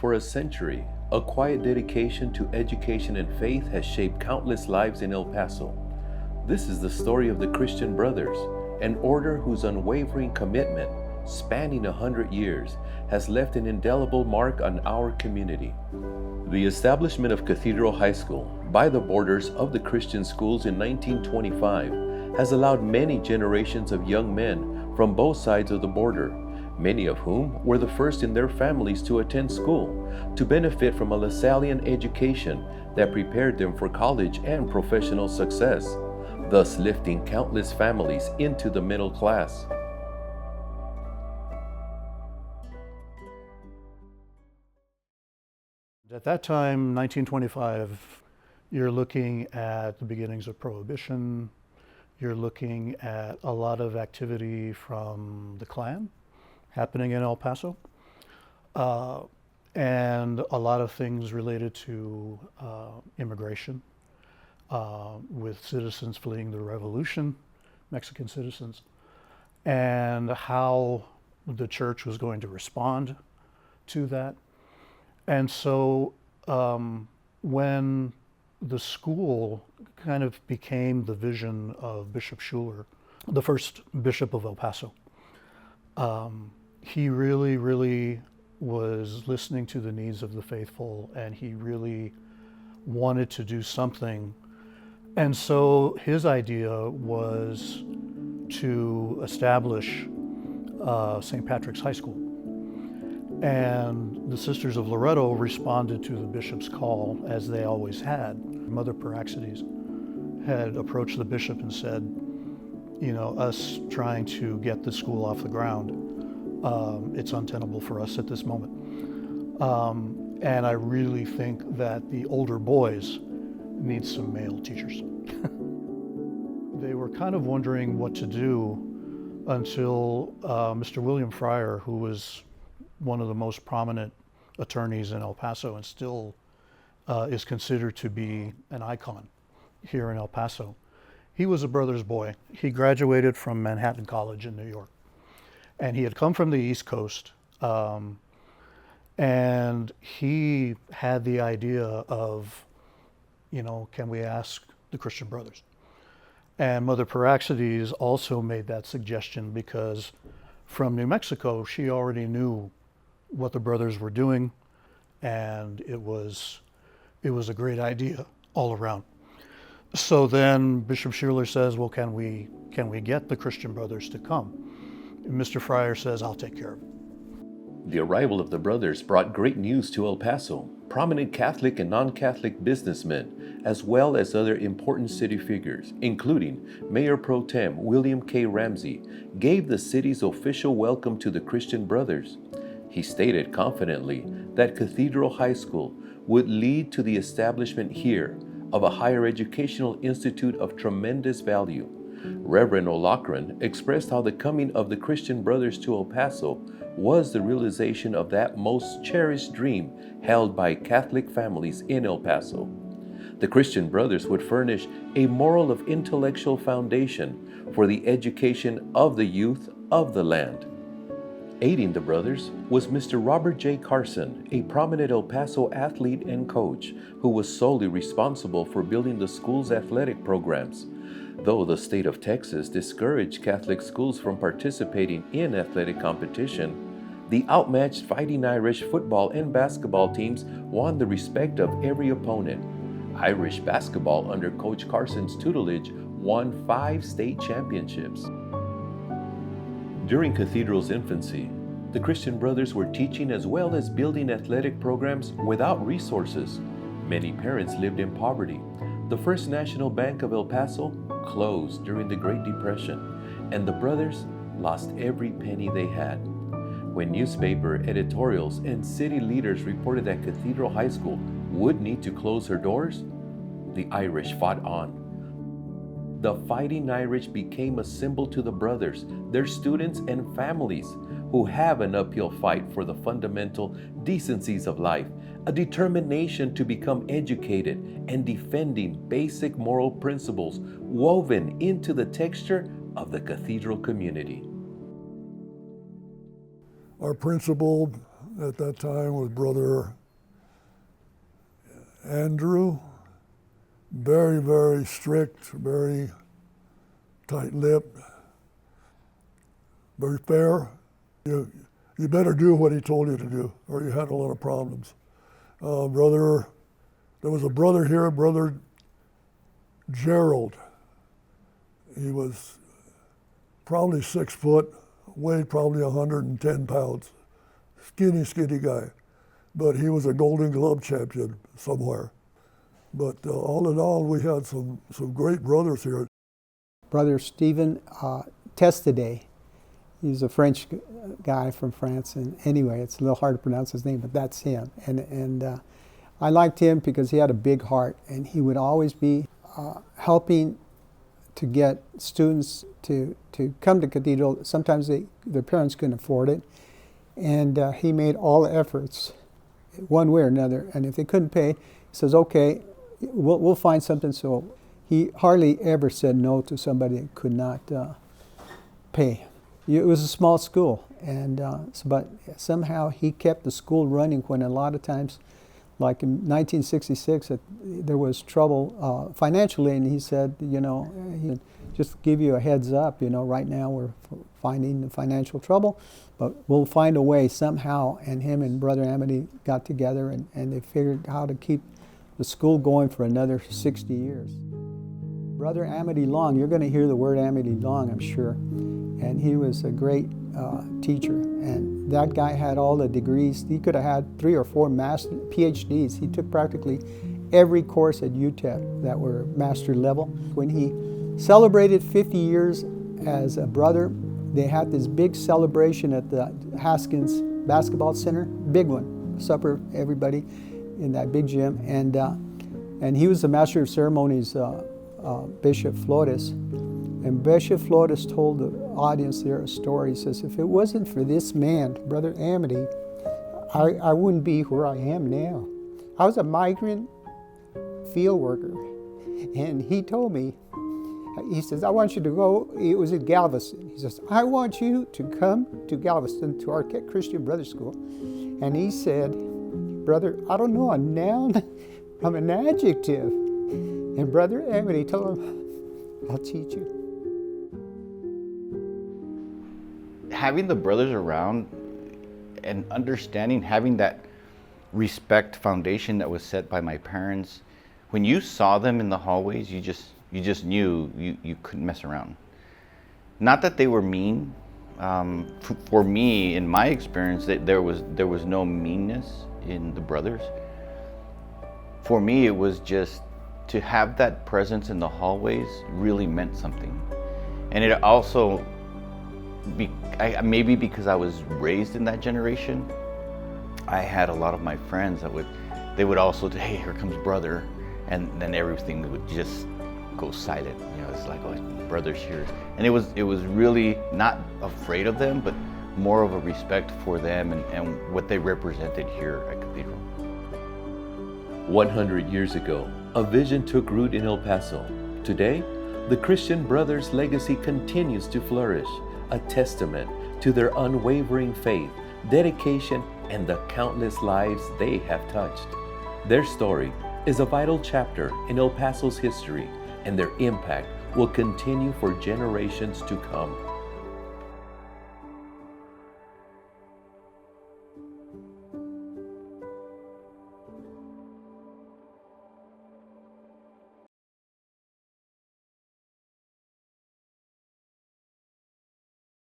For a century, a quiet dedication to education and faith has shaped countless lives in El Paso. This is the story of the Christian Brothers, an order whose unwavering commitment, spanning 100 years, has left an indelible mark on our community. The establishment of Cathedral High School by the boarders of the Christian schools in 1925 has allowed many generations of young men from both sides of the border, many of whom were the first in their families to attend school, to benefit from a Lasallian education that prepared them for college and professional success, thus lifting countless families into the middle class. At that time, 1925, you're looking at the beginnings of Prohibition. You're looking at a lot of activity from the Klan happening in El Paso, and a lot of things related to immigration, with citizens fleeing the revolution, Mexican citizens, and how the church was going to respond to that. And so when the school kind of became the vision of Bishop Schuler, the first bishop of El Paso, he really was listening to the needs of the faithful, and he really wanted to do something. And so his idea was to establish St. Patrick's High School. And the Sisters of Loretto responded to the bishop's call, as they always had. Mother Praxedes had approached the bishop and said, you know, us trying to get the school off the ground, it's untenable for us at this moment. And I really think that the older boys need some male teachers. They were kind of wondering what to do until Mr. William Fryer, who was one of the most prominent attorneys in El Paso and still is considered to be an icon here in El Paso. He was a brother's boy. He graduated from Manhattan College in New York. And he had come from the East Coast. And he had the idea of, you know, can we ask the Christian Brothers? And Mother Praxedes also made that suggestion because from New Mexico, she already knew what the brothers were doing, and it was a great idea all around. So then Bishop Schuler says, well, can we get the Christian Brothers to come? And Mr. Fryer says, I'll take care of it. The arrival of the brothers brought great news to El Paso. Prominent Catholic and non-Catholic businessmen, as well as other important city figures, including Mayor Pro Tem William K. Ramsey, gave the city's official welcome to the Christian Brothers. He stated confidently that Cathedral High School would lead to the establishment here of a higher educational institute of tremendous value. Reverend O'Loughlin expressed how the coming of the Christian Brothers to El Paso was the realization of that most cherished dream held by Catholic families in El Paso. The Christian Brothers would furnish a moral and intellectual foundation for the education of the youth of the land. Aiding the brothers was Mr. Robert J. Carson, a prominent El Paso athlete and coach who was solely responsible for building the school's athletic programs. Though the state of Texas discouraged Catholic schools from participating in athletic competition, the outmatched Fighting Irish football and basketball teams won the respect of every opponent. Irish basketball, under Coach Carson's tutelage, won 5 state championships. During Cathedral's infancy, the Christian Brothers were teaching as well as building athletic programs without resources. Many parents lived in poverty. The First National Bank of El Paso closed during the Great Depression, and the brothers lost every penny they had. When newspaper editorials and city leaders reported that Cathedral High School would need to close her doors, the Irish fought on. The Fighting Irish became a symbol to the brothers, their students, and families who have an uphill fight for the fundamental decencies of life, a determination to become educated, and defending basic moral principles woven into the texture of the cathedral community. Our principal at that time was Brother Andrew. Very, very strict, very tight-lipped, very fair. You better do what he told you to do, or you had a lot of problems. There was a brother here, Brother Gerald. He was probably 6 foot, weighed probably 110 pounds. Skinny guy. But he was a Golden Glove champion somewhere. But all in all, we had some great brothers here. Brother Stephen Testaday. He's a French guy from France, and anyway, it's a little hard to pronounce his name, but that's him. And I liked him because he had a big heart, and he would always be helping to get students to come to Cathedral. Sometimes their parents couldn't afford it, and he made all efforts, one way or another. And if they couldn't pay, he says, "Okay, we'll find something." So he hardly ever said no to somebody that could not pay. It was a small school, and but somehow he kept the school running when a lot of times, like in 1966, there was trouble financially, and he said, just give you a heads up, right now we're finding financial trouble, but we'll find a way somehow. And him and Brother Amity got together, and they figured how to keep the school going for another 60 years. Brother Amity Long, you're going to hear the word Amity Long, I'm sure. And he was a great teacher. And that guy had all the degrees. He could have had 3 or 4 PhDs. He took practically every course at UTEP that were master level. When he celebrated 50 years as a brother, they had this big celebration at the Haskins Basketball Center, big one, supper, everybody in that big gym. And he was the master of ceremonies, Bishop Flores. And Bishop Flores told the audience there a story. He says, if it wasn't for this man, Brother Amity, I wouldn't be where I am now. I was a migrant field worker. And he told me, he says, I want you to go, it was in Galveston. He says, I want you to come to Galveston, to our Christian Brother School. And he said, brother, I don't know a noun, I'm an adjective. And Brother Amity told him, I'll teach you. Having the brothers around and understanding, having that respect foundation that was set by my parents, when you saw them in the hallways, you just knew you couldn't mess around. Not that they were mean. For me, in my experience, there was no meanness in the brothers. For me, it was just to have that presence in the hallways really meant something. And it also, maybe because I was raised in that generation, I had a lot of my friends that would also say, hey, here comes brother, and then everything would just go silent. It's like, oh, brother's here. And it was really not afraid of them, but more of a respect for them and what they represented here at Cathedral. 100 years ago, a vision took root in El Paso. Today, the Christian Brothers' legacy continues to flourish, a testament to their unwavering faith, dedication, and the countless lives they have touched. Their story is a vital chapter in El Paso's history, and their impact will continue for generations to come.